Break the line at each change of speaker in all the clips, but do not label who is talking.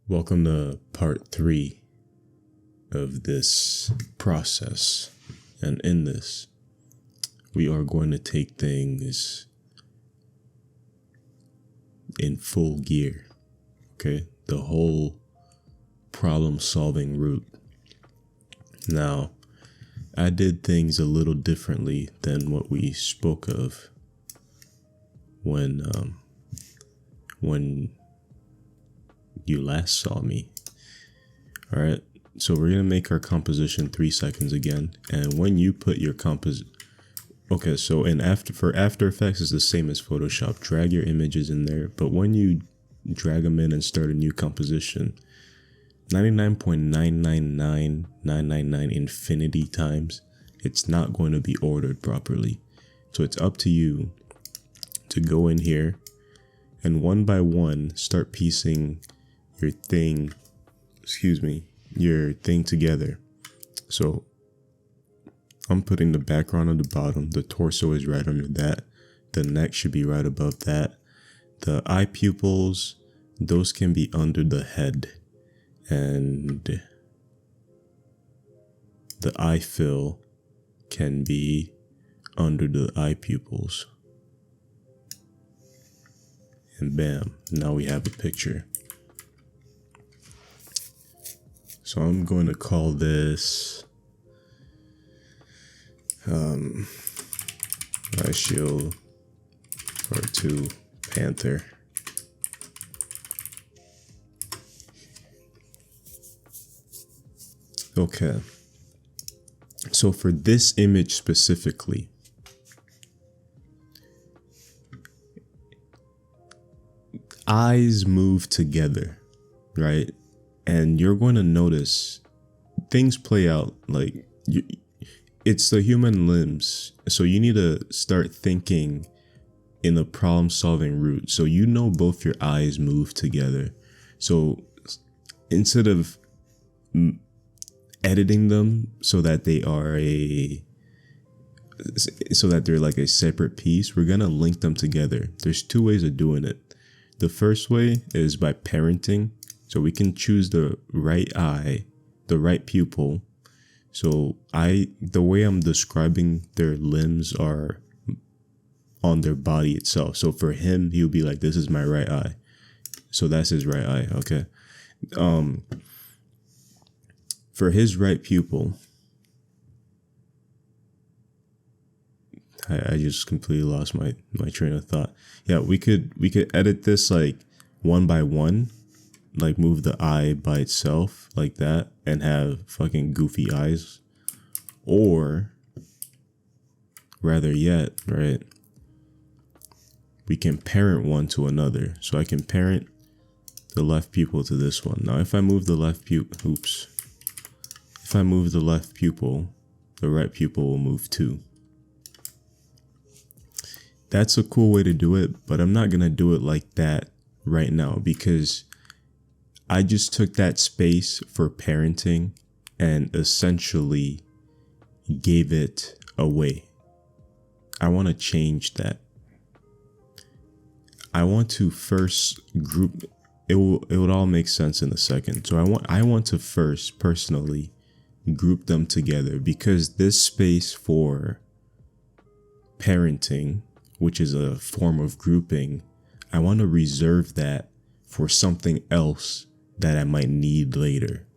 Welcome to part 3 of this process. And in this, we are going to take things in full gear. Okay? The whole problem-solving route. Now, I did things a little differently than what we spoke of when you last saw me. All right, so we're gonna make our composition 3 seconds again, and when you put your okay, so for After Effects is the same as Photoshop. Drag your images in there, but when you drag them in and start a new composition, 99.999999 infinity times, it's not going to be ordered properly. So it's up to you to go in here and one by one start piecing your thing together. So I'm putting the background on the bottom, the torso is right under that, the neck should be right above that, the eye pupils, those can be under the head, and the eye fill can be under the eye pupils. And bam, now we have a picture. So I'm going to call this My Shield Part 2 Panther. Okay. So for this image specifically, eyes move together, right? And you're going to notice things play out like it's the human limbs. So you need to start thinking in a problem-solving route. So you know both your eyes move together. So instead of editing them so that they're like a separate piece, we're going to link them together. There's 2 ways of doing it. The first way is by parenting. So we can choose the right eye, the right pupil. So the way I'm describing their limbs are on their body itself. So for him, he'll be like, this is my right eye. So that's his right eye, okay? For his right pupil, I just completely lost my train of thought. Yeah, we could edit this like one by one, like move the eye by itself like that and have fucking goofy eyes. Or rather yet, right, we can parent one to another. So I can parent the left pupil to this one. Now if I move the left pupil, if I move the left pupil, the right pupil will move too. That's a cool way to do it, but I'm not gonna do it like that right now because I just took that space for parenting and essentially gave it away. I want to change that. I want to first group it would all make sense in a second. So I want to first personally group them together because this space for parenting, which is a form of grouping, I want to reserve that for something else that I might need later.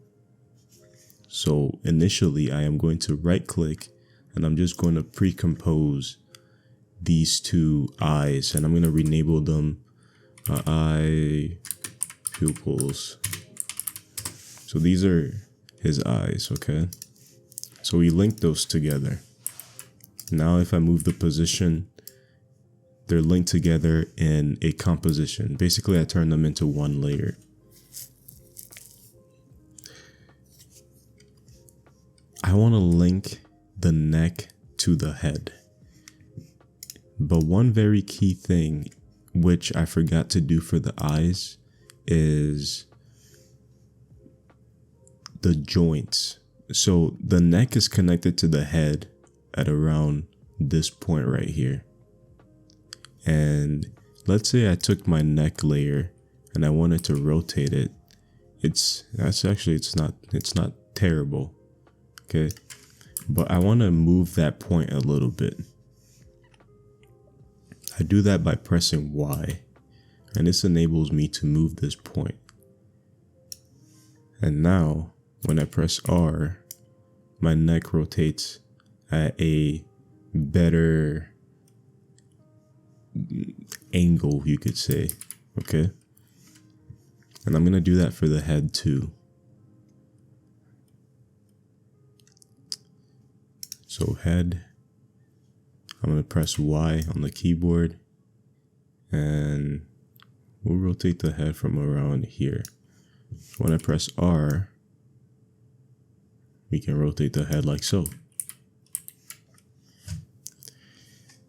So initially I am going to right click and I'm just going to pre-compose these 2 eyes and I'm going to rename them eye pupils. So these are his eyes, okay? So we link those together. Now if I move the position, they're linked together in a composition. Basically I turn them into one layer. I want to link the neck to the head. But one very key thing, which I forgot to do for the eyes, is the joints. So the neck is connected to the head at around this point right here. And let's say I took my neck layer and I wanted to rotate it it's not terrible. Okay. But I want to move that point a little bit. I do that by pressing Y, and this enables me to move this point. And now when I press R, my neck rotates at a better angle, you could say. Okay. And I'm going to do that for the head too. So head, I'm going to press Y on the keyboard, and we'll rotate the head from around here. When I press R, we can rotate the head like so.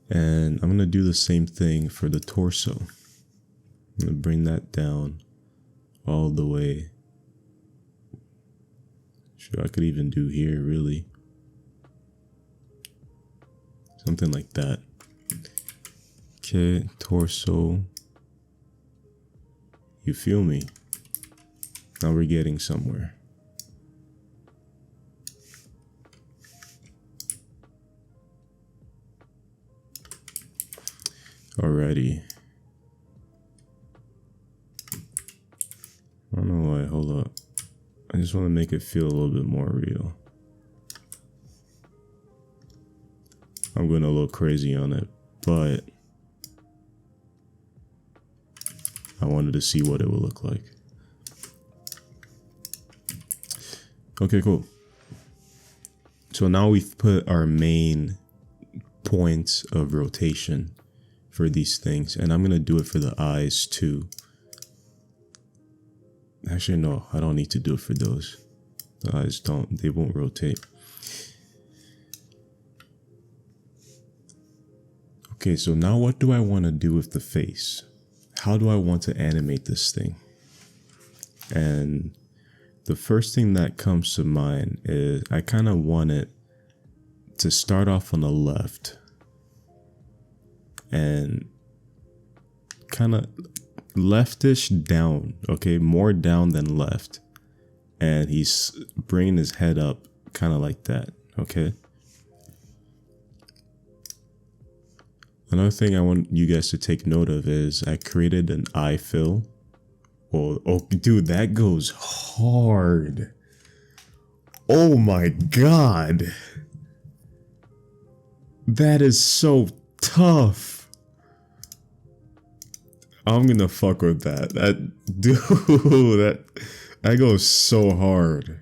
And I'm going to do the same thing for the torso. I'm going to bring that down all the way. Sure, I could even do here, really. Something like that. Okay, torso. You feel me? Now we're getting somewhere. Alrighty. I don't know why, hold up. I just want to make it feel a little bit more real. I'm going a little crazy on it, but I wanted to see what it would look like. Okay, cool. So now we've put our main points of rotation for these things, and I'm going to do it for the eyes too. Actually, no, I don't need to do it for those. The eyes they won't rotate. Okay, so now what do I want to do with the face? How do I want to animate this thing? And the first thing that comes to mind is I kind of want it to start off on the left and kind of leftish down, okay, more down than left. And he's bringing his head up kind of like that, okay? Another thing I want you guys to take note of is I created an eye fill. Oh, dude, that goes hard. Oh my god. That is so tough. I'm gonna fuck with that. That goes so hard.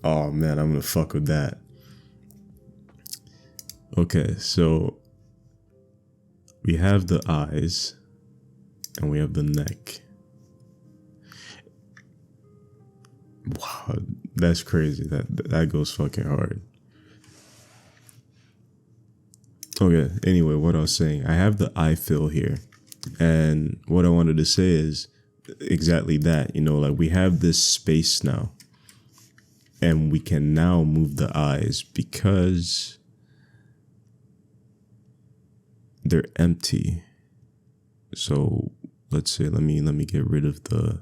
Oh man, I'm gonna fuck with that. Okay, so we have the eyes and we have the neck. Wow, that's crazy. That goes fucking hard. Okay, anyway, what I was saying, I have the eye fill here, and what I wanted to say is exactly that, you know, like we have this space now, and we can now move the eyes because they're empty. So let's say, let me get rid of the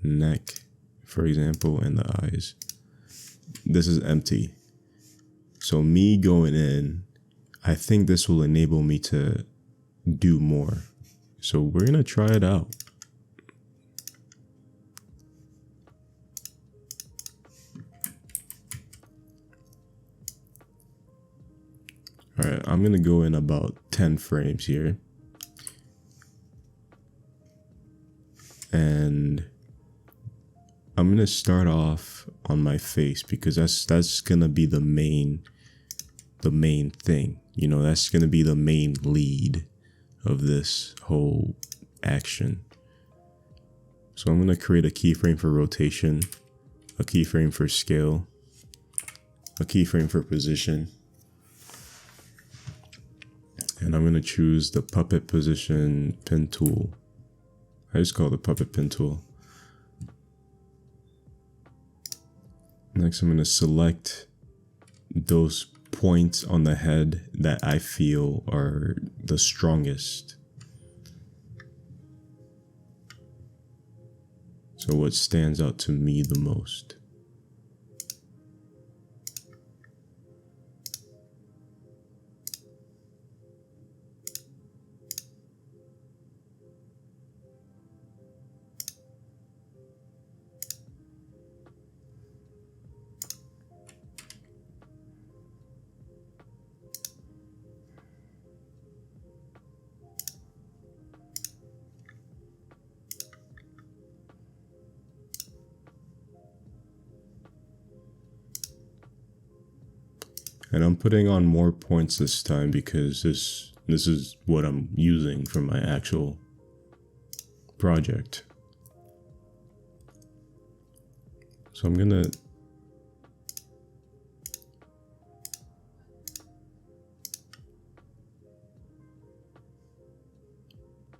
neck, for example, and the eyes. This is empty. So me going in, I think this will enable me to do more. So we're gonna try it out. All right, I'm gonna go in about 10 frames here. And I'm gonna start off on my face because that's gonna be the main thing. You know, that's gonna be the main lead of this whole action. So I'm gonna create a keyframe for rotation, a keyframe for scale, a keyframe for position, and I'm gonna choose the puppet position pen tool. I just call it the puppet pen tool. Next, I'm gonna select those points on the head that I feel are the strongest. So what stands out to me the most? And I'm putting on more points this time because this is what I'm using for my actual project. So I'm gonna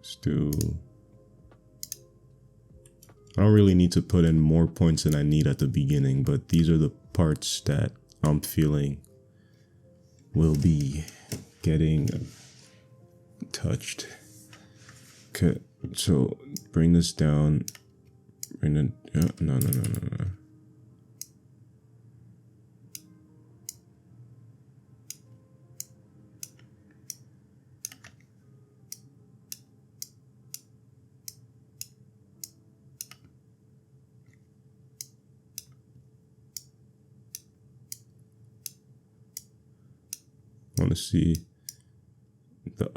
just do, I don't really need to put in more points than I need at the beginning, but these are the parts that I'm feeling will be getting touched. Okay, so bring this down. Bring it. No. I want to see the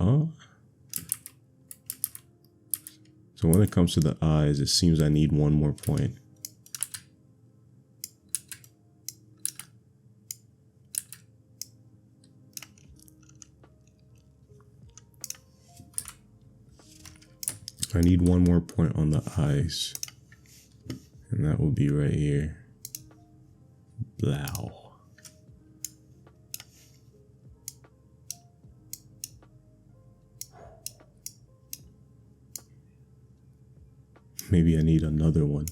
So when it comes to the eyes, it seems I need one more point. I need one more point on the eyes. And that will be right here. Blow. Maybe I need another one.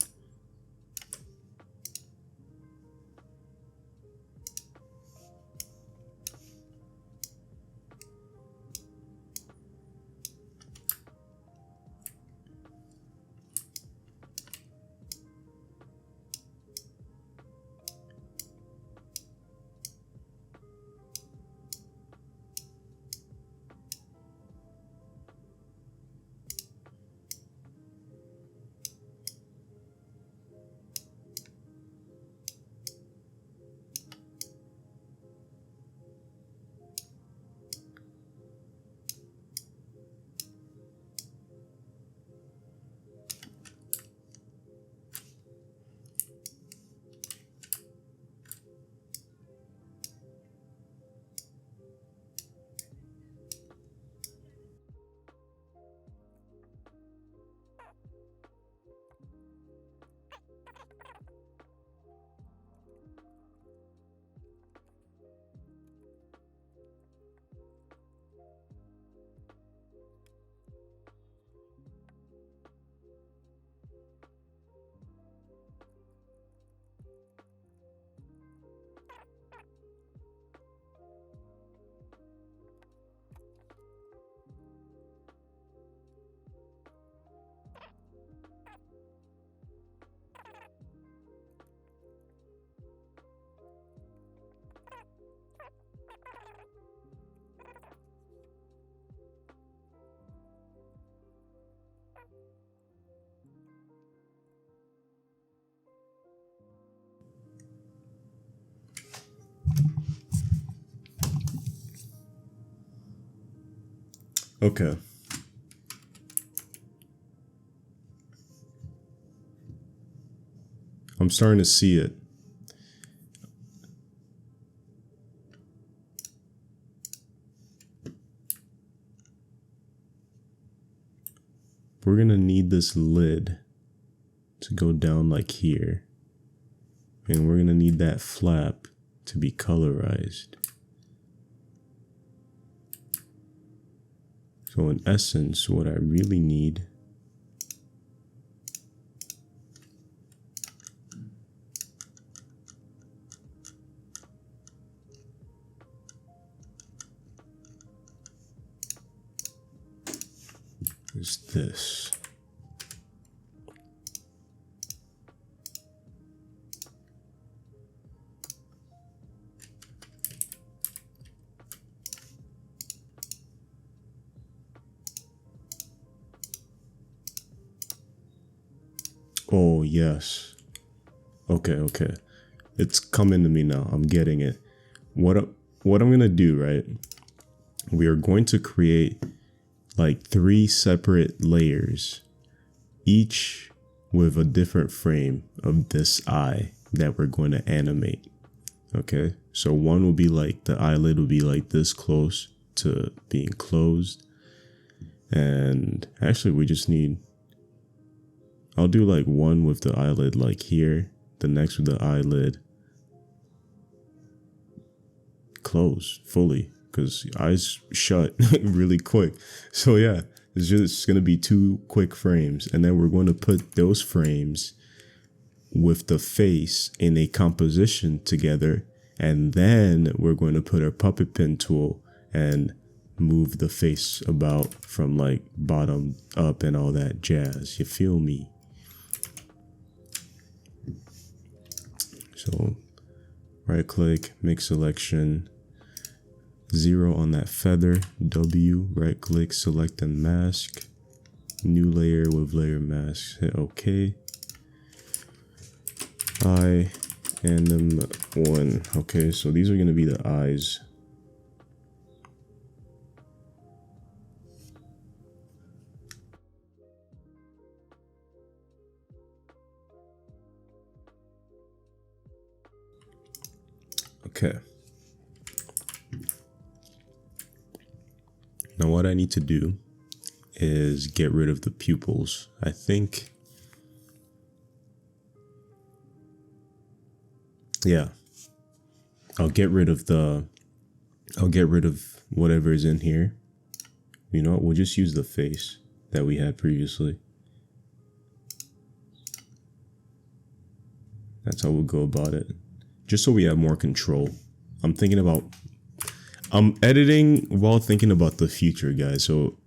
Okay. I'm starting to see it. We're gonna need this lid to go down like here. And we're gonna need that flap to be colorized. So in essence, what I really need is this. Oh, yes. Okay, okay. It's coming to me now. I'm getting it. What I'm going to do, right? We are going to create like 3 separate layers, each with a different frame of this eye that we're going to animate. Okay, so one will be like the eyelid will be like this close to being closed. And actually we just need, I'll do like one with the eyelid like here, the next with the eyelid closed fully, because eyes shut really quick. So yeah, it's just going to be 2 quick frames, and then we're going to put those frames with the face in a composition together, and then we're going to put our puppet pen tool and move the face about from like bottom up and all that jazz. You feel me? So right click, make selection, 0 on that feather, W, right click, select and mask, new layer with layer mask, hit OK. Eye, anim 1. Okay, so these are going to be the eyes. Okay. Now what I need to do is get rid of the pupils. I think, yeah, I'll get rid of whatever is in here. You know what? We'll just use the face that we had previously. That's how we'll go about it. Just so we have more control. I'm editing while thinking about the future, guys. So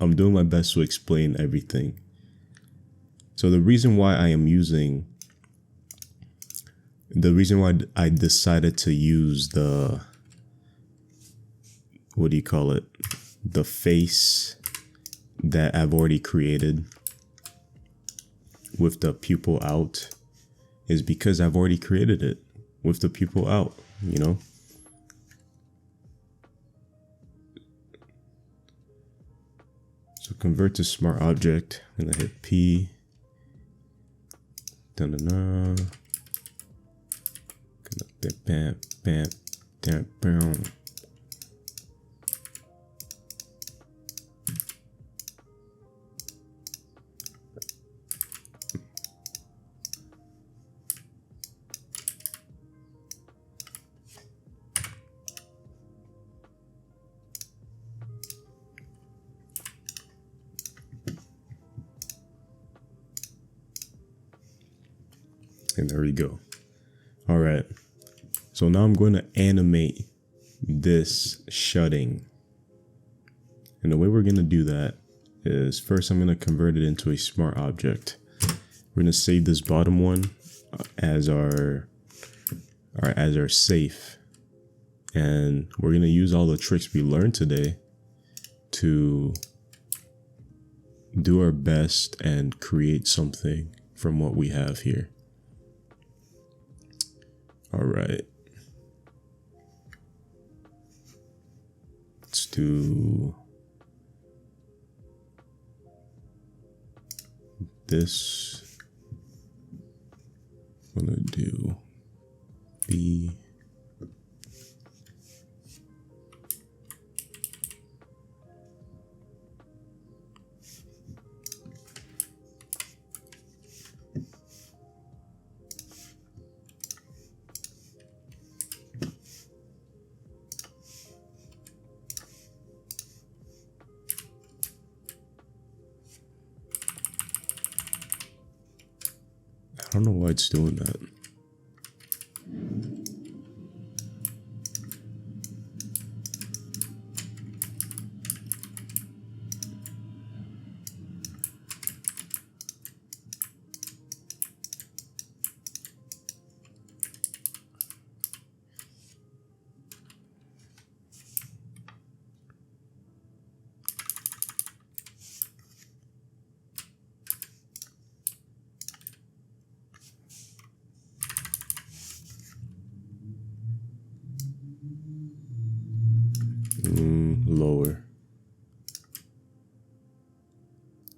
I'm doing my best to explain everything. So the reason why I decided to use the, what do you call it? The face that I've already created with the pupil out is because I've already created it with the pupil out, you know? So convert to smart object, and I hit P. Bam, bam, bam, bam. And there we go. All right. So now I'm going to animate this shutting. And the way we're going to do that is first I'm going to convert it into a smart object. We're going to save this bottom one as our safe. And we're going to use all the tricks we learned today to do our best and create something from what we have here. All right. Let's do this. I'm gonna do B. I don't know why it's doing that. lower.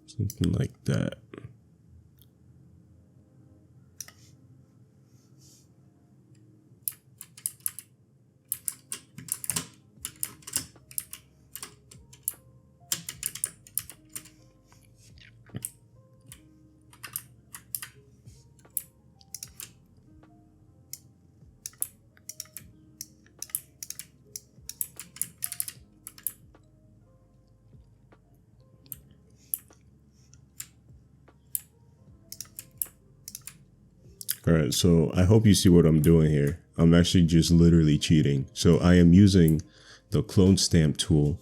Something like that. Alright, so I hope you see what I'm doing here. I'm actually just literally cheating. So I am using the clone stamp tool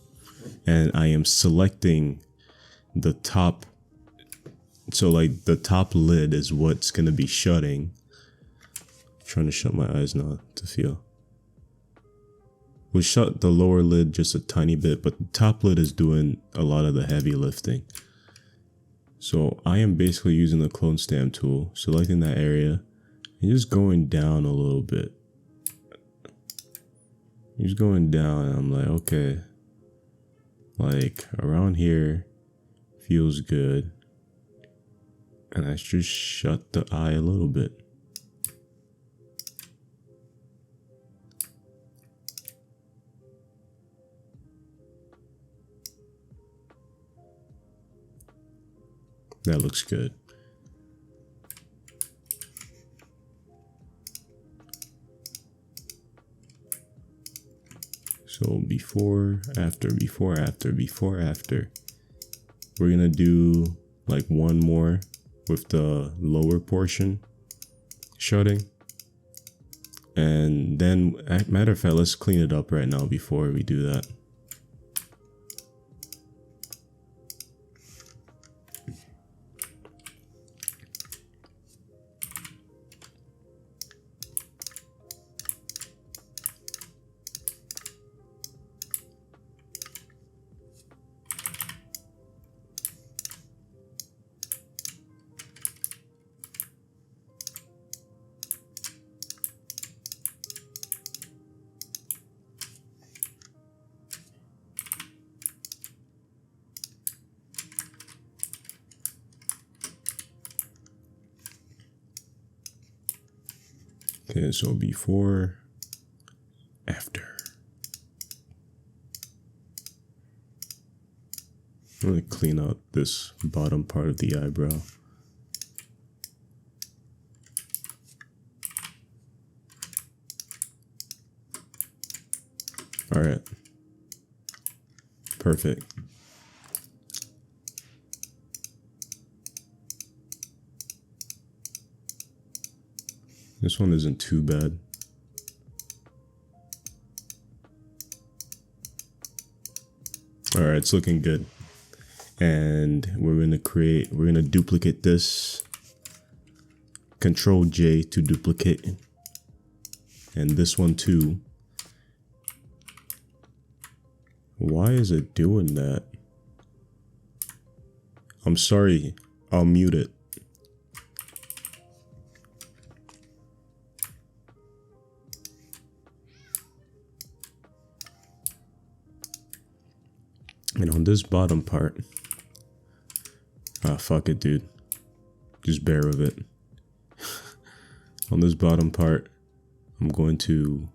and I am selecting the top. So like the top lid is what's going to be shutting. I'm trying to shut my eyes now to feel. We'll shut the lower lid just a tiny bit, but the top lid is doing a lot of the heavy lifting. So I am basically using the clone stamp tool, selecting that area, and just going down a little bit. Just going down, and I'm like, okay, like around here feels good. And I just shut the eye a little bit. That looks good. So before, after, before, after, before, after. We're gonna do like one more with the lower portion shutting. And then, matter of fact, let's clean it up right now before we do that. Okay, so before, after. I'm gonna clean out this bottom part of the eyebrow. All right, perfect. This one isn't too bad. All right, it's looking good. And we're gonna duplicate this. Control J to duplicate. And this one too. Why is it doing that? I'm sorry, I'll mute it. And on this bottom part, fuck it, dude. Just bear with it. On this bottom part, I'm going to,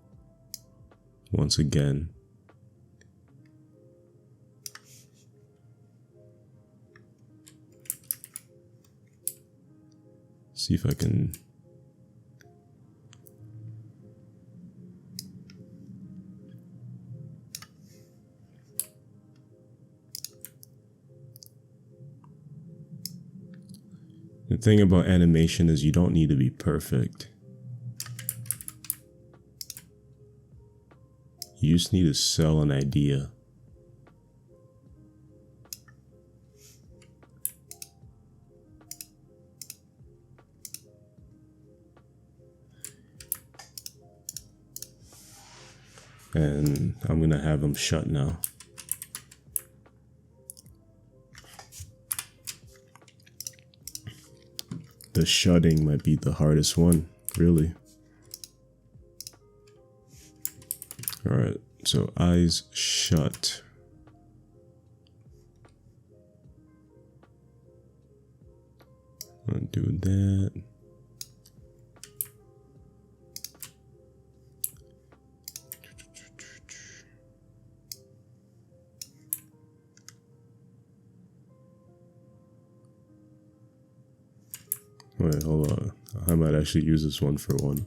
once again, see if I can The thing about animation is you don't need to be perfect. You just need to sell an idea. And I'm gonna have them shut now. The shutting might be the hardest one, really. Alright, so eyes shut. do that. Wait, hold on. I might actually use this one for one.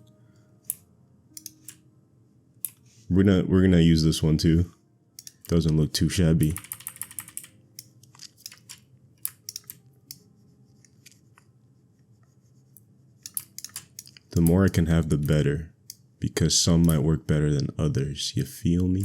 We're gonna use this one too. Doesn't look too shabby. The more I can have, the better, because some might work better than others. You feel me?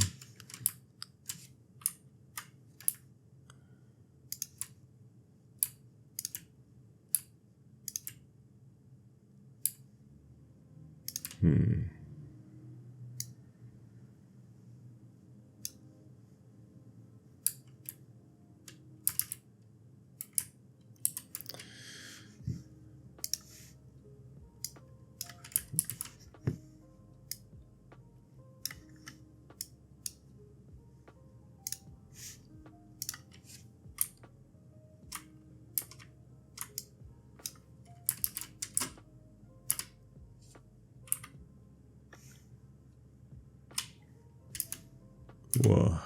Whoa.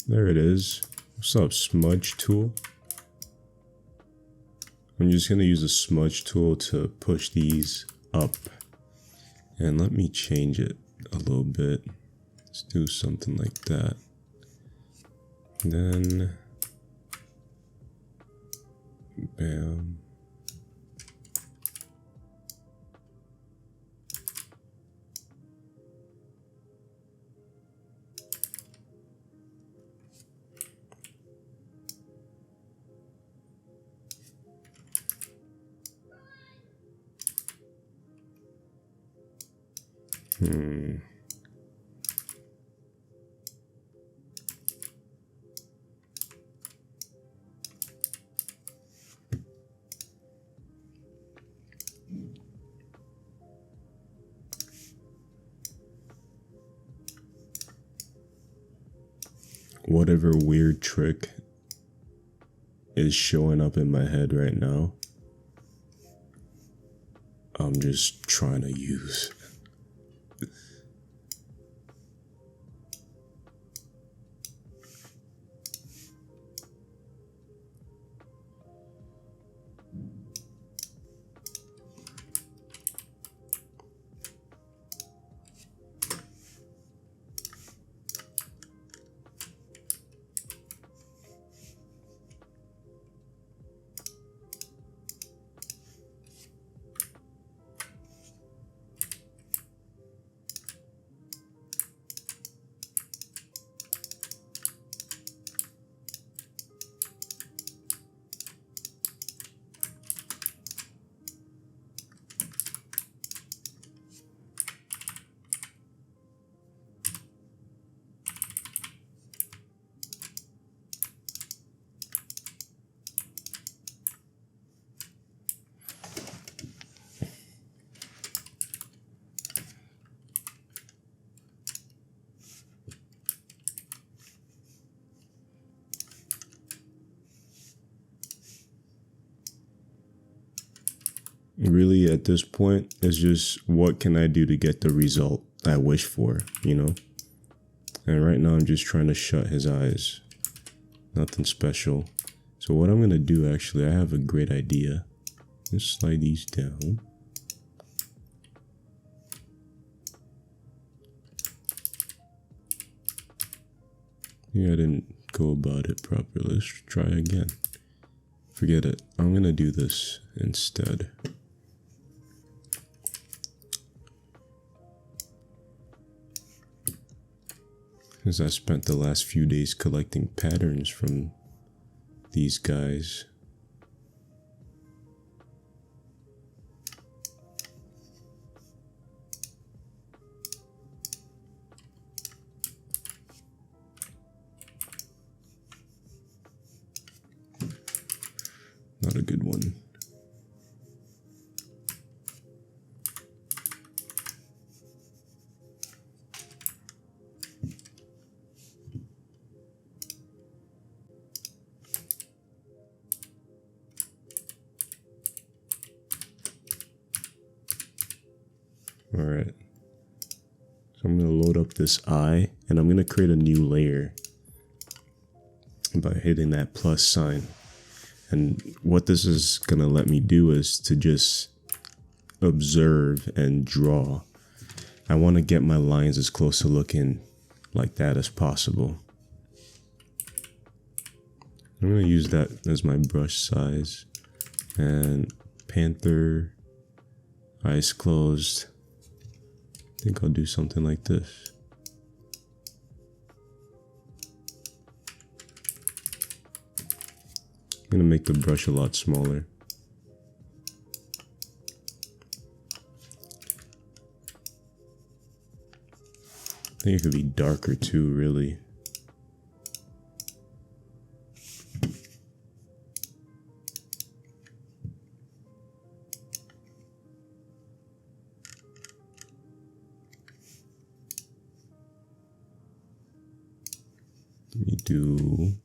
There it is. What's up, smudge tool? I'm just gonna use the smudge tool to push these up. And let me change it a little bit. Let's do something like that. And then, bam. Whatever weird trick is showing up in my head right now, I'm just trying to use. Really, at this point, it's just what can I do to get the result I wish for, you know? And right now, I'm just trying to shut his eyes. Nothing special. So what I'm going to do, actually, I have a great idea. Let's slide these down. Yeah, I didn't go about it properly. Let's try again. Forget it. I'm going to do this instead. Because I spent the last few days collecting patterns from these guys. Not a good one. All right. So I'm going to load up this eye, and I'm going to create a new layer by hitting that plus sign. And what this is going to let me do is to just observe and draw. I want to get my lines as close to looking like that as possible. I'm going to use that as my brush size. And panther, eyes closed. I think I'll do something like this. I'm going to make the brush a lot smaller. I think it could be darker too, really. Let me do...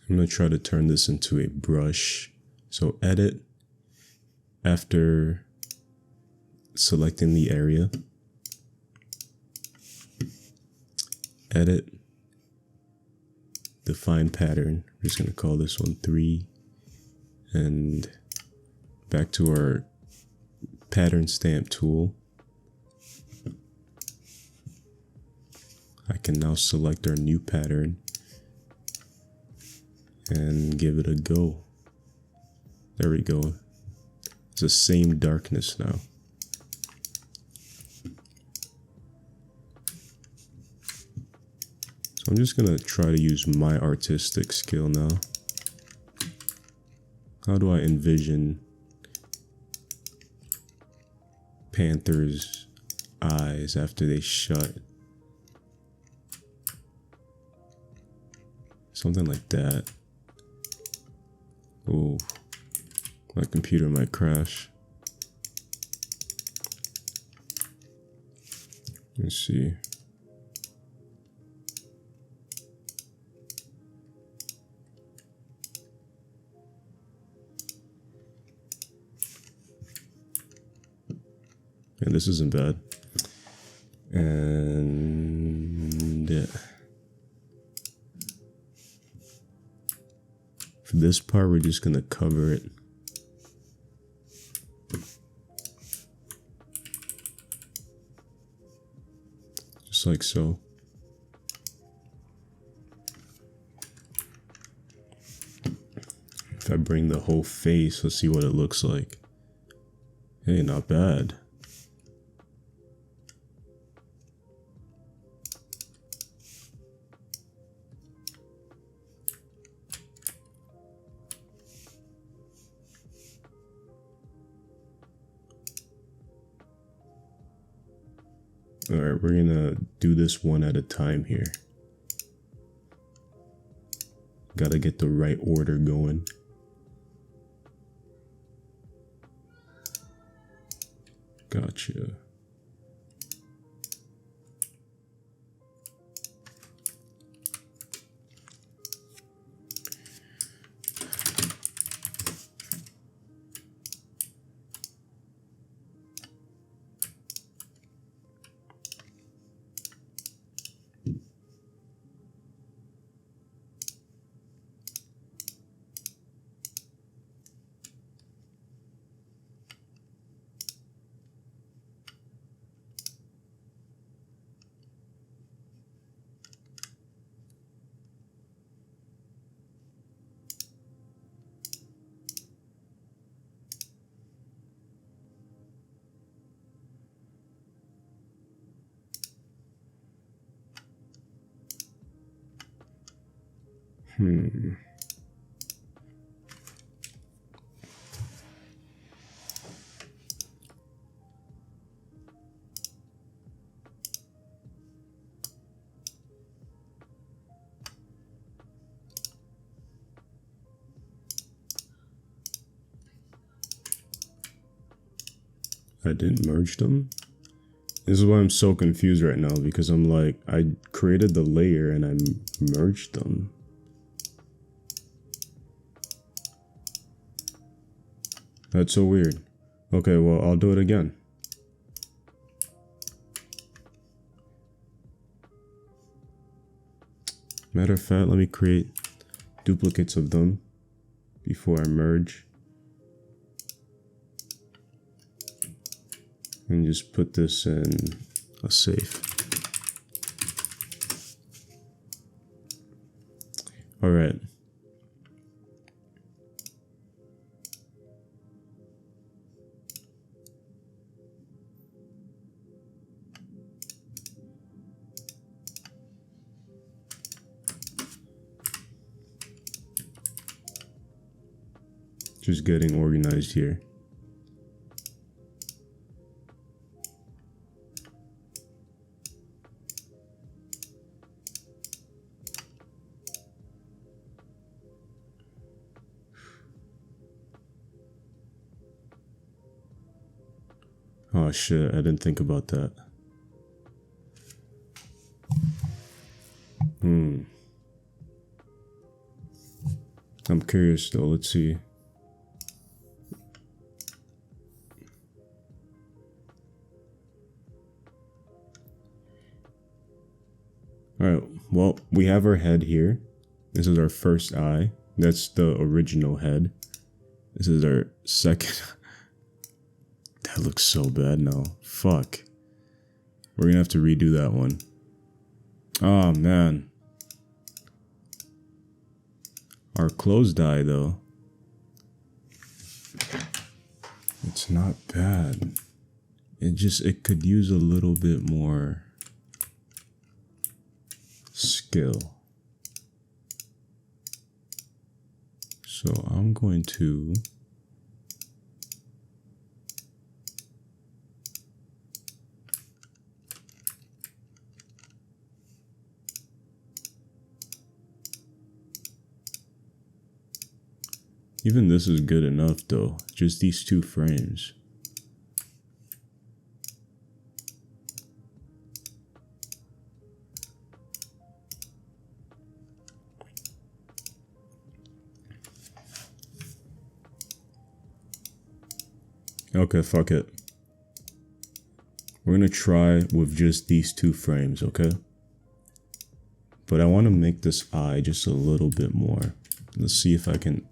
I'm going to try to turn this into a brush. So edit after selecting the area. Edit, define pattern. We're just going to call this one 3. And back to our pattern stamp tool. I can now select our new pattern and give it a go. There we go. It's the same darkness now. So I'm just gonna try to use my artistic skill now. How do I envision Panther's eyes after they shut? Something like that. Oh, my computer might crash. Let's see. And this isn't bad. And yeah. For this part, we're just gonna cover it. Just like so. If I bring the whole face, let's see what it looks like. Hey, not bad. Alright, we're gonna do this one at a time here. Gotta get the right order going. Gotcha. I didn't merge them? This is why I'm so confused right now, because I'm like, I created the layer and I merged them. That's so weird. Okay, well, I'll do it again. Matter of fact, let me create duplicates of them before I merge. And just put this in a safe. All right. Just getting organized here. Oh shit, I didn't think about that. I'm curious though, let's see. Alright, well, we have our head here. This is our first eye. That's the original head. This is our second. That looks so bad now. Fuck. We're gonna have to redo that one. Oh man. Our closed eye though. It's not bad. It could use a little bit more skill. So I'm going to even this is good enough though, just these 2 frames. Okay, fuck it. We're gonna try with just these 2 frames, okay? But I want to make this eye just a little bit more. Let's see if I can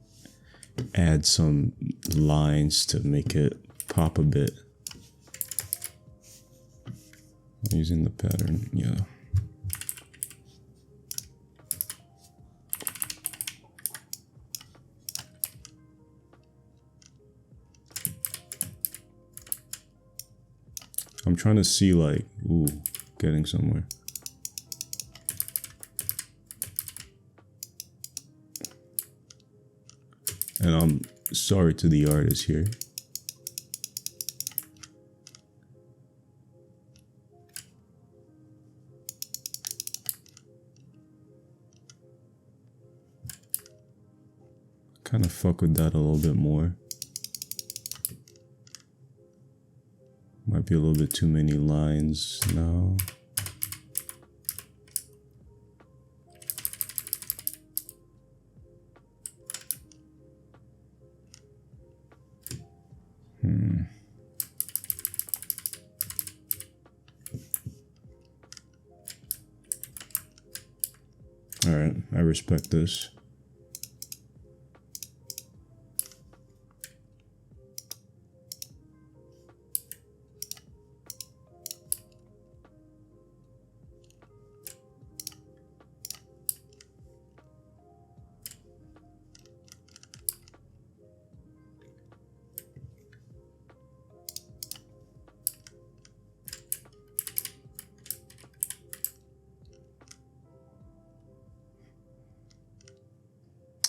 add some lines to make it pop a bit. Using the pattern, yeah. I'm trying to see like, ooh, getting somewhere. And I'm sorry to the artist here. Kind of fuck with that a little bit more. Might be a little bit too many lines now. All right, I respect this.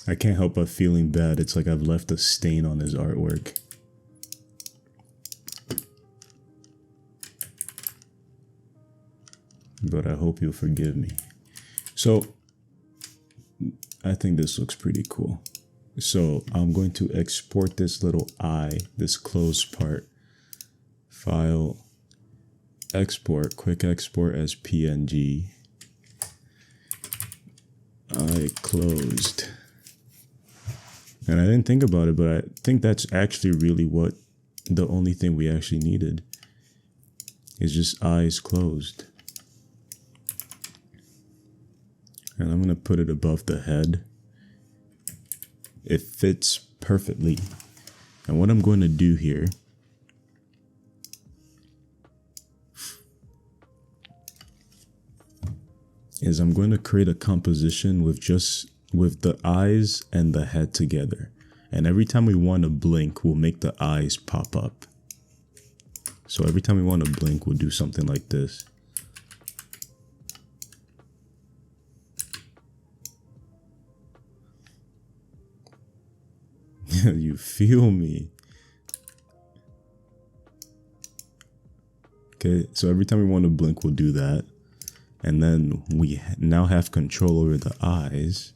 I can't help but feeling bad. It's like I've left a stain on his artwork. But I hope you'll forgive me. So, I think this looks pretty cool. So, I'm going to export this little eye, this closed part, File, export, quick export as PNG. I closed. And I didn't think about it, but I think that's actually really what the only thing we actually needed is just eyes closed. And I'm going to put it above the head. It fits perfectly. And what I'm going to do here is I'm going to create a composition with the eyes and the head together. And every time we want to blink, we'll make the eyes pop up. So every time we want to blink, we'll do something like this. You feel me? Okay, so every time we want to blink, we'll do that. And then we now have control over the eyes.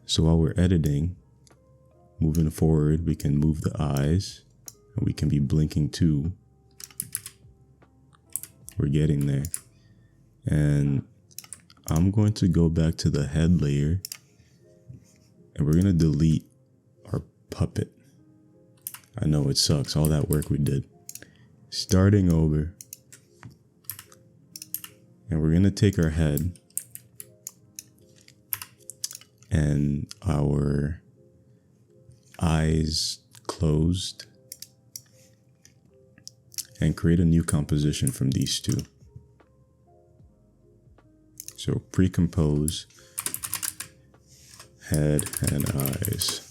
So while we're editing, moving forward, we can move the eyes. And we can be blinking too. We're getting there. And I'm going to go back to the head layer. And we're going to delete our puppet. I know it sucks, all that work we did. Starting over. And we're going to take our head and our eyes closed and create a new composition from these two. So pre-compose head and eyes.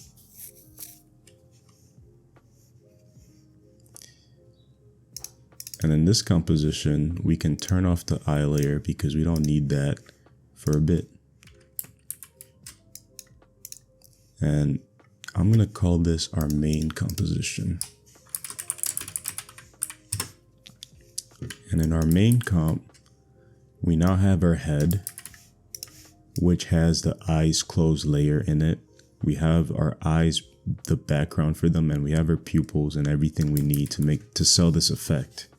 And in this composition, we can turn off the eye layer because we don't need that for a bit. And I'm going to call this our main composition. And in our main comp, we now have our head, which has the eyes closed layer in it. We have our eyes, the background for them, and we have our pupils and everything we need to sell this effect.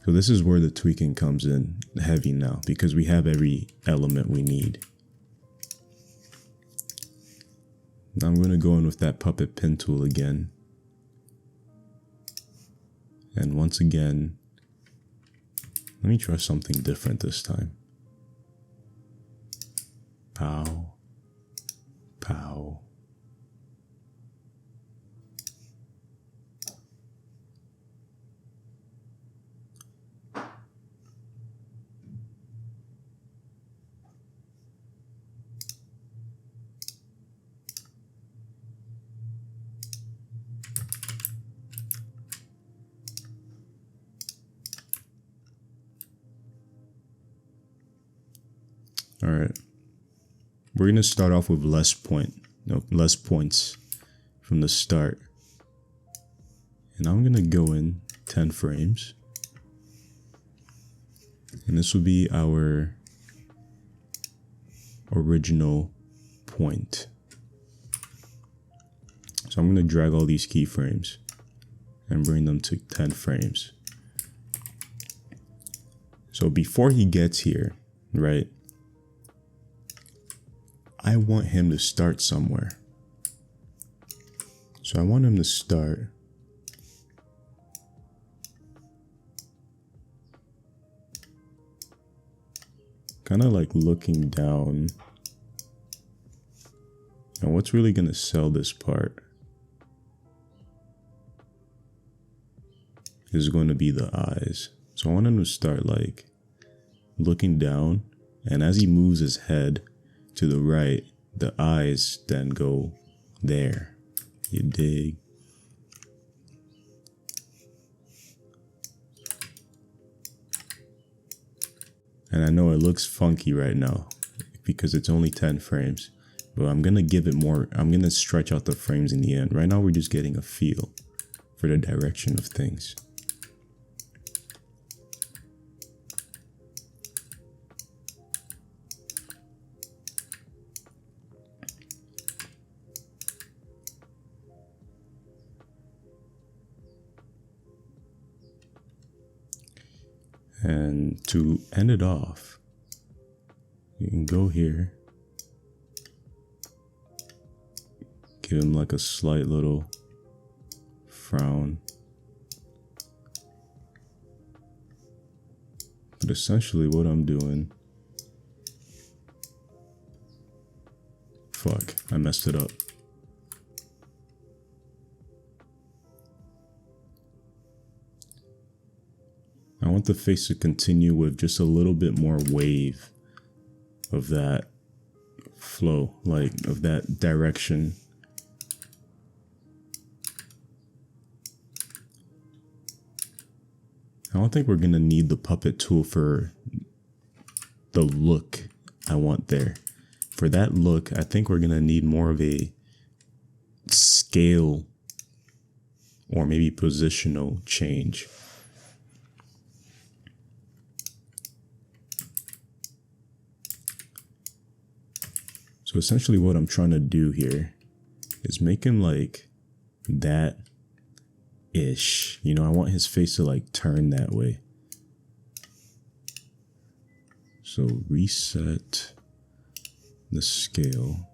So this is where the tweaking comes in heavy now, because we have every element we need. Now I'm going to go in with that puppet pin tool again. And once again, let me try something different this time. Pow. Pow. All right, we're going to start off with less points from the start. And I'm going to go in 10 frames. And this will be our original point. So I'm going to drag all these keyframes and bring them to 10 frames. So before he gets here, right? I want him to start somewhere. So I want him to start kind of like looking down. And what's really going to sell this part is going to be the eyes. So I want him to start like looking down, and as he moves his head to the right, the eyes then go there. You dig? And I know it looks funky right now because it's only 10 frames, but I'm going to give it more. I'm going to stretch out the frames in the end. Right now we're just getting a feel for the direction of things. And to end it off, you can go here, give him like a slight little frown. But essentially what I'm doing, fuck, I messed it up. I want the face to continue with just a little bit more wave of that flow, like of that direction. I don't think we're gonna need the puppet tool for the look I want there. For that look, I think we're gonna need more of a scale or maybe positional change. So essentially what I'm trying to do here is make him like that-ish. You know, I want his face to like turn that way. So reset the scale.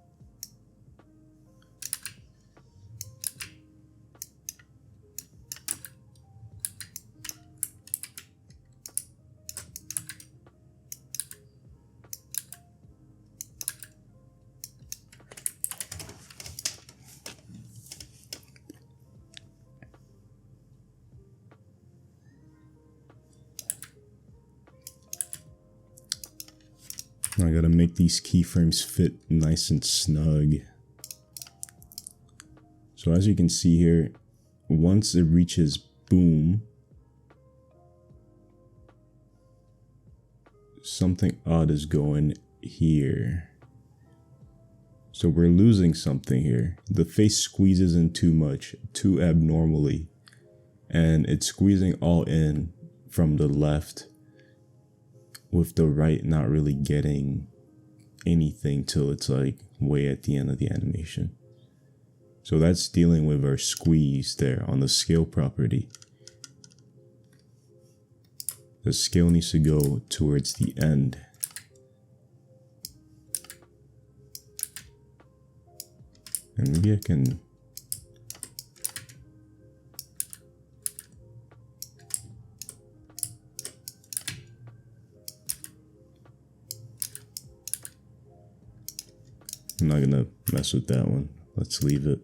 I gotta make these keyframes fit nice and snug. So as you can see here, once it reaches boom, something odd is going here. So we're losing something here. The face squeezes in too much, too abnormally, and it's squeezing all in from the left, with the right not really getting anything till it's like way at the end of the animation. So that's dealing with our squeeze there on the scale property. The scale needs to go towards the end. And maybe I can I'm not gonna mess with that one. Let's leave it.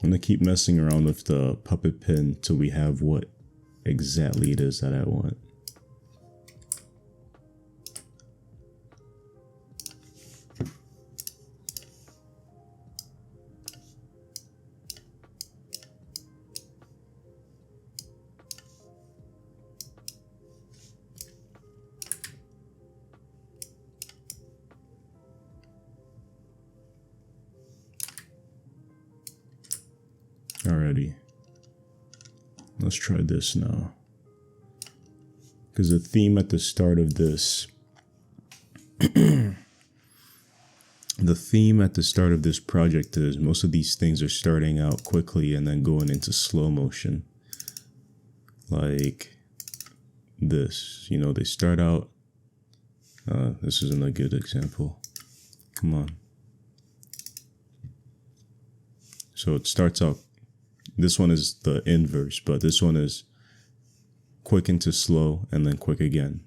I'm gonna keep messing around with the puppet pin till we have what exactly it is that I want. Alrighty, let's try this now. Because the theme at the start of this, the theme at the start of this project is most of these things are starting out quickly and then going into slow motion. Like this, you know, they start out, this isn't a good example. Come on. So it starts out, this one is the inverse, but this one is quick into slow and then quick again.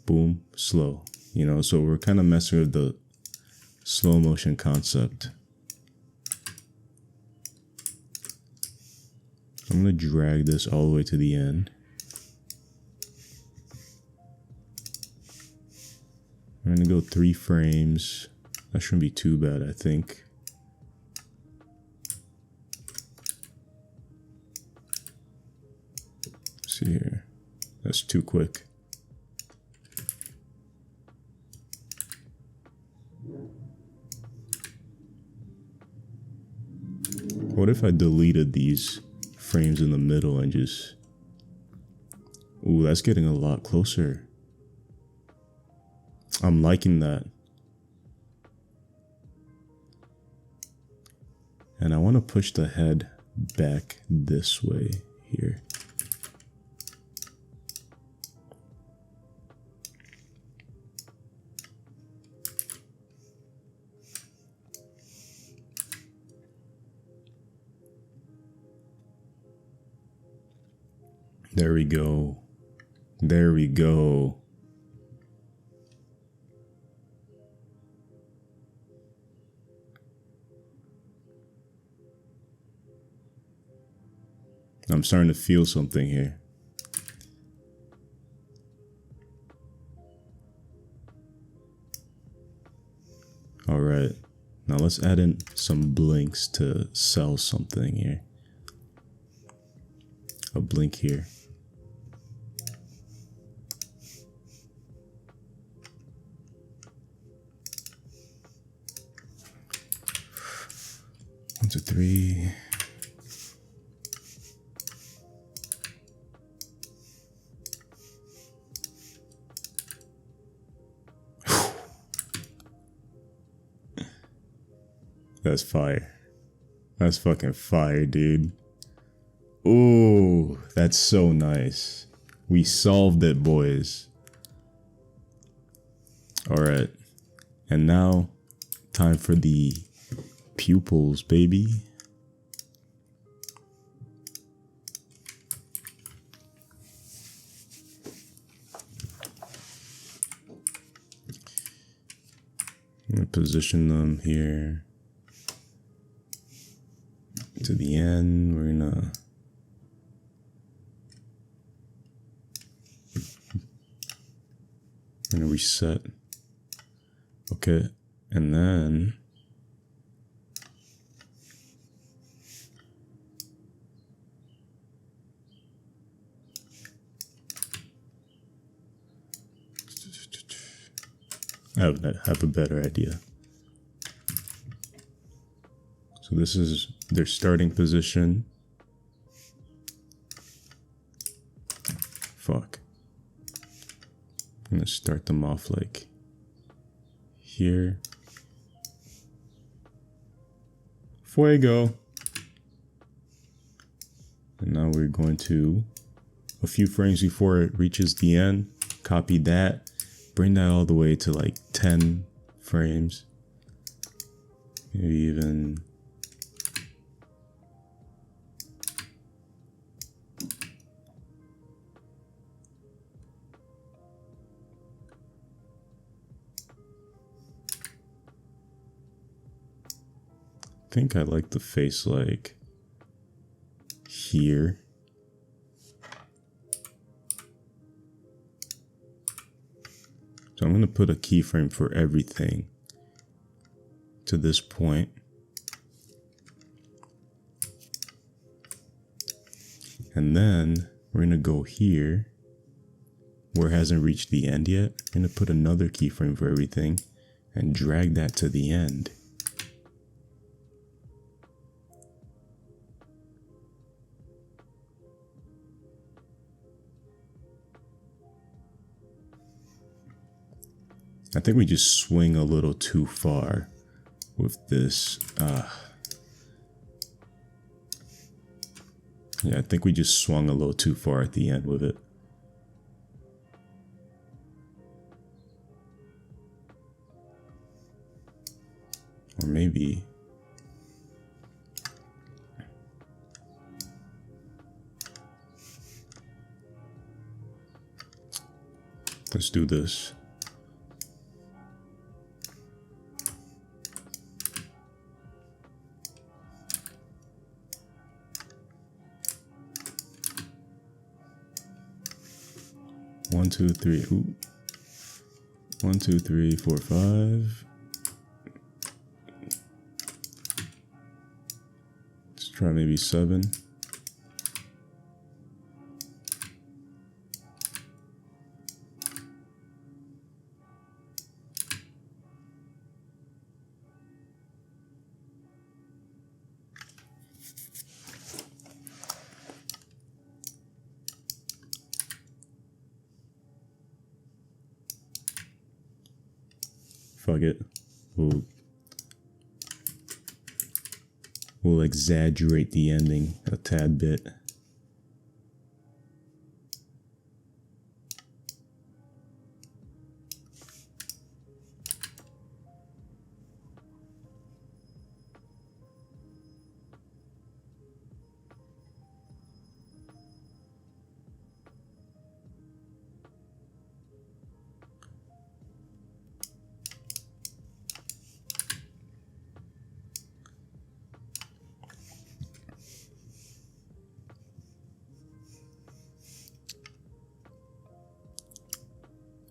Boom, slow. You know, so we're kind of messing with the slow motion concept. I'm going to drag this all the way to the end. I'm going to go 3 frames. That shouldn't be too bad, I think. See here, that's too quick. What if I deleted these frames in the middle and just, ooh, that's getting a lot closer. I'm liking that. And I want to push the head back this way here. There we go. There we go. I'm starting to feel something here. All right. Now let's add in some blinks to sell something here. A blink here. One, two, three. That's fire. That's fucking fire, dude. Ooh, that's so nice. We solved it, boys. Alright. And now, time for the pupils, baby. I'm gonna position them here. To the end, we're gonna reset. Okay, and then I have a better idea. So this is their starting position. Fuck. I'm gonna start them off like here. Fuego. And now we're going to, a few frames before it reaches the end, copy that, bring that all the way to like 10 frames. Maybe even I think I like the face like here. So I'm going to put a keyframe for everything to this point. And then we're going to go here where it hasn't reached the end yet. I'm going to put another keyframe for everything and drag that to the end. I think we just swing a little too far with this. Yeah, I think we just swung a little too far at the end with it. Or maybe let's do this. One, two, three. Ooh. 1, 2, 3, 4, 5. Let's try maybe 7. Fuck it. We'll exaggerate the ending a tad bit.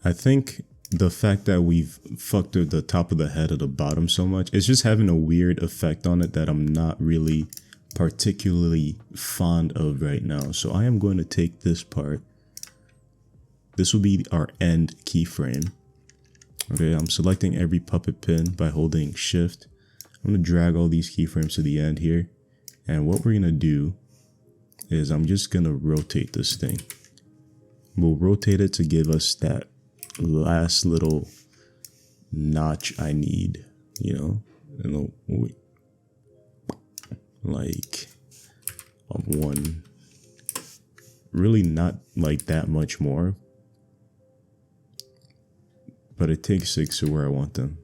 I think the fact that we've fucked with the top of the head or the bottom so much, it's just having a weird effect on it that I'm not really particularly fond of right now. So I am going to take this part. This will be our end keyframe. Okay, I'm selecting every puppet pin by holding shift. I'm going to drag all these keyframes to the end here. And what we're going to do is I'm just going to rotate this thing. We'll rotate it to give us that last little notch I need, you know, and like of one, really not like that much more, but it takes 6 to where I want them.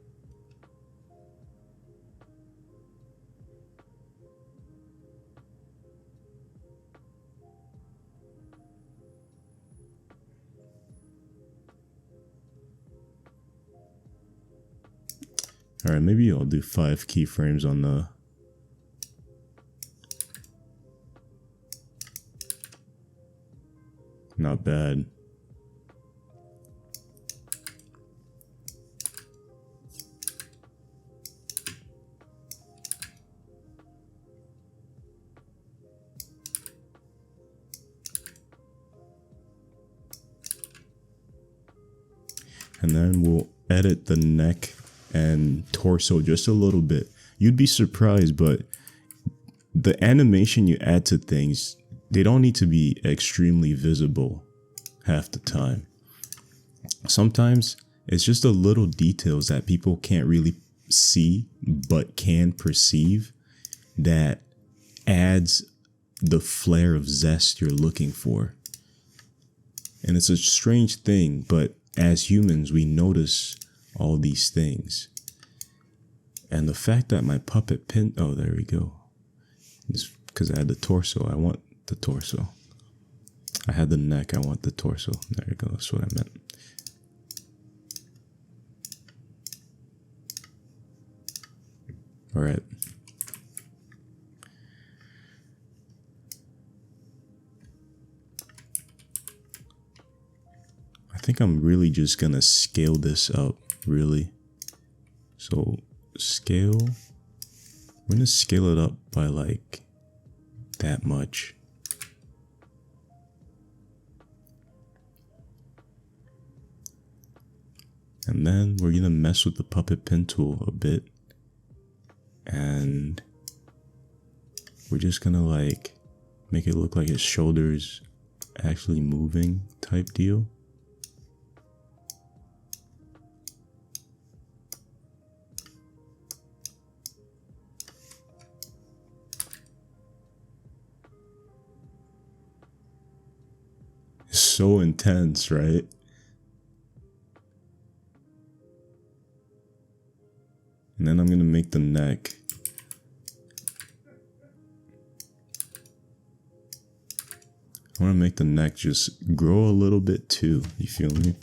All right, maybe I'll do 5 keyframes on the not bad. And then we'll edit the neck and torso just a little bit. You'd be surprised, but the animation you add to things, they don't need to be extremely visible half the time. Sometimes it's just the little details that people can't really see but can perceive that adds the flair of zest you're looking for. And it's a strange thing, but as humans, we notice all these things. And the fact that my puppet pin, oh, there we go. It's because I had the torso. I want the torso. I had the neck. I want the torso. There we go. That's what I meant. All right. I think I'm really just gonna scale this up, really. So scale, we're gonna scale it up by like that much. And then we're gonna mess with the puppet pin tool a bit. And we're just gonna like make it look like his shoulders actually moving type deal. So intense, right? And then I'm gonna make the neck. I wanna make the neck just grow a little bit too, you feel me?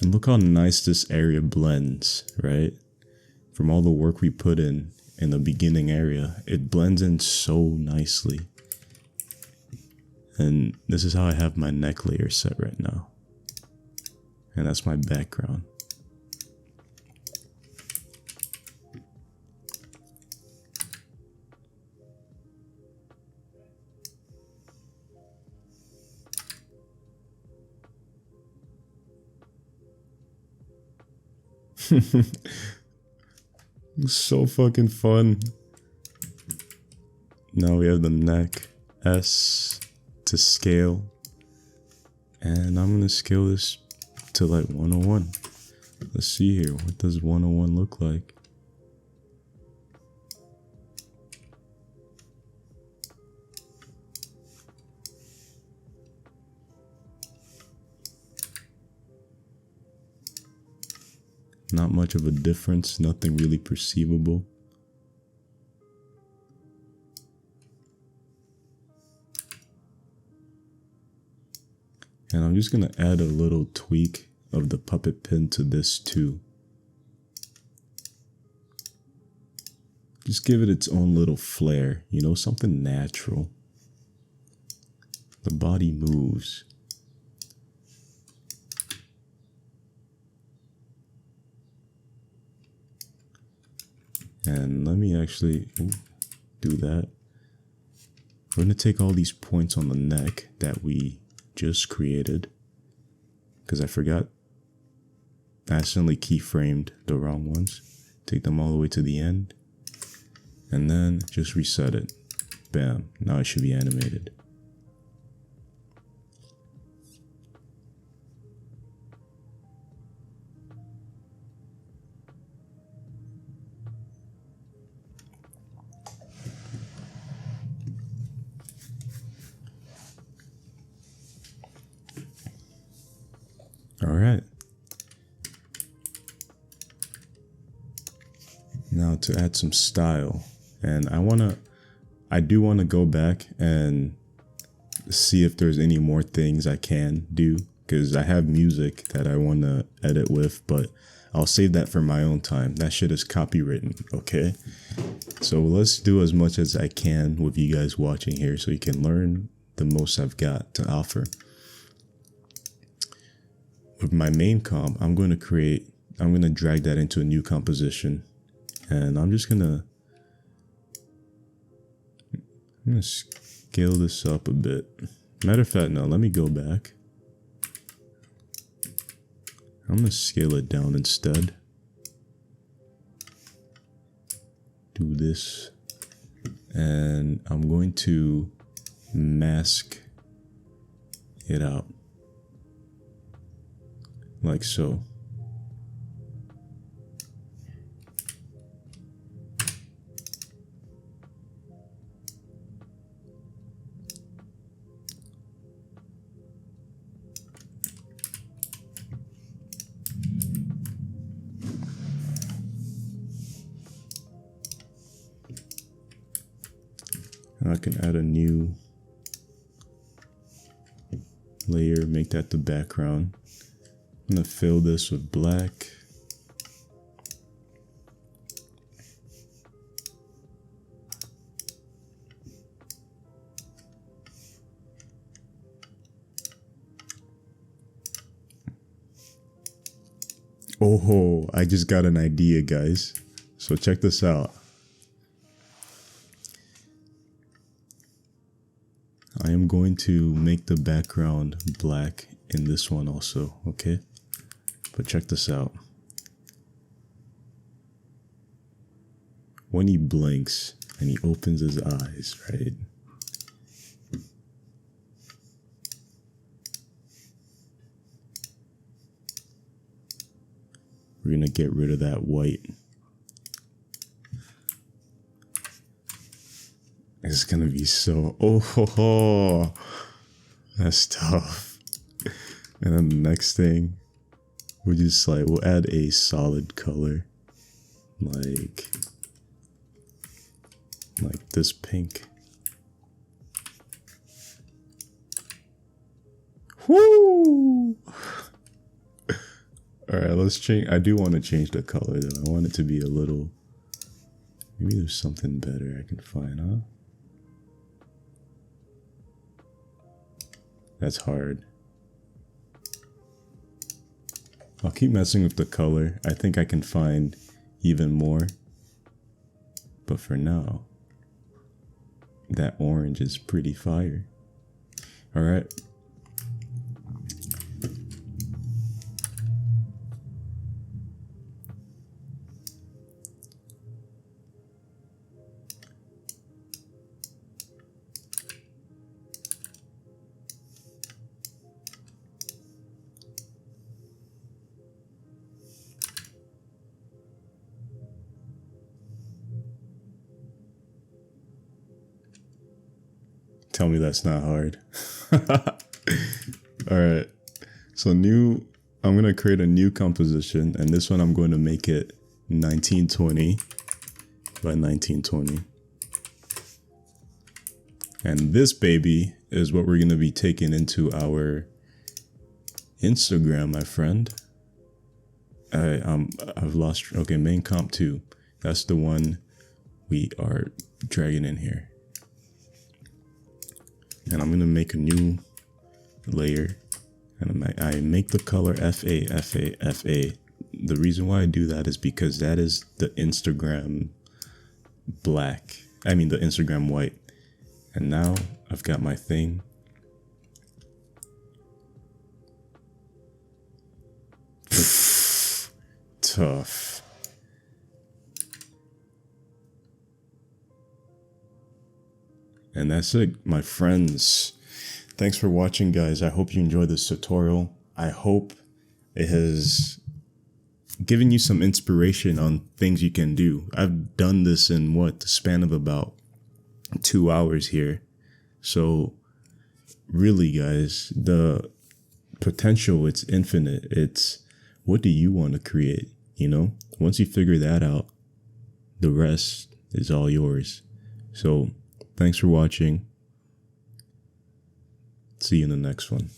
And look how nice this area blends, right? From all the work we put in the beginning area, it blends in so nicely. And this is how I have my neck layer set right now. And that's my background. So fucking fun. Now we have the neck. S to scale. And I'm gonna scale this to like 101. Let's see here. What does 101 look like? Not much of a difference, nothing really perceivable. And I'm just gonna add a little tweak of the puppet pin to this too. Just give it its own little flair, you know, something natural. The body moves. And let me actually do that. We're going to take all these points on the neck that we just created, because I forgot, I accidentally keyframed the wrong ones. Take them all the way to the end, and then just reset it. Bam, now it should be animated. All right. Now to add some style, and I do want to go back and see if there's any more things I can do, because I have music that I want to edit with, but I'll save that for my own time. That shit is copywritten, okay? So let's do as much as I can with you guys watching here so you can learn the most I've got to offer. With my main comp, I'm going to drag that into a new composition, and I'm going to scale this up a bit. Matter of fact, no, let me go back. I'm going to scale it down instead. Do this, and I'm going to mask it out. Like so. And I can add a new layer, make that the background. I'm gonna fill this with black. Oh, I just got an idea, guys. So check this out. I am going to make the background black in this one also, okay? But check this out. When he blinks and he opens his eyes, right? We're gonna get rid of that white. It's gonna be so, that's tough. And then the next thing, we'll add a solid color, like this pink. Woo! All right, let's change. I do want to change the color though. I want it to be a little, maybe there's something better I can find, huh? That's hard. I'll keep messing with the color. I think I can find even more. But for now, that orange is pretty fire. All right. Tell me that's not hard. All right. So I'm going to create a new composition, and this one I'm going to make it 1920 by 1920. And this baby is what we're going to be taking into our Instagram, my friend. I've lost, okay, main comp 2. That's the one we are dragging in here. And I'm gonna make a new layer, and I make the color FA, FA, FA. The reason why I do that is because that is the Instagram black. I mean the Instagram white. And now I've got my thing. Tough. And that's it, my friends. Thanks for watching, guys. I hope you enjoyed this tutorial. I hope it has given you some inspiration on things you can do. I've done this in the span of about 2 hours here. So really, guys, the potential, it's infinite. It's what do you want to create? Once you figure that out, the rest is all yours. So thanks for watching. See you in the next one.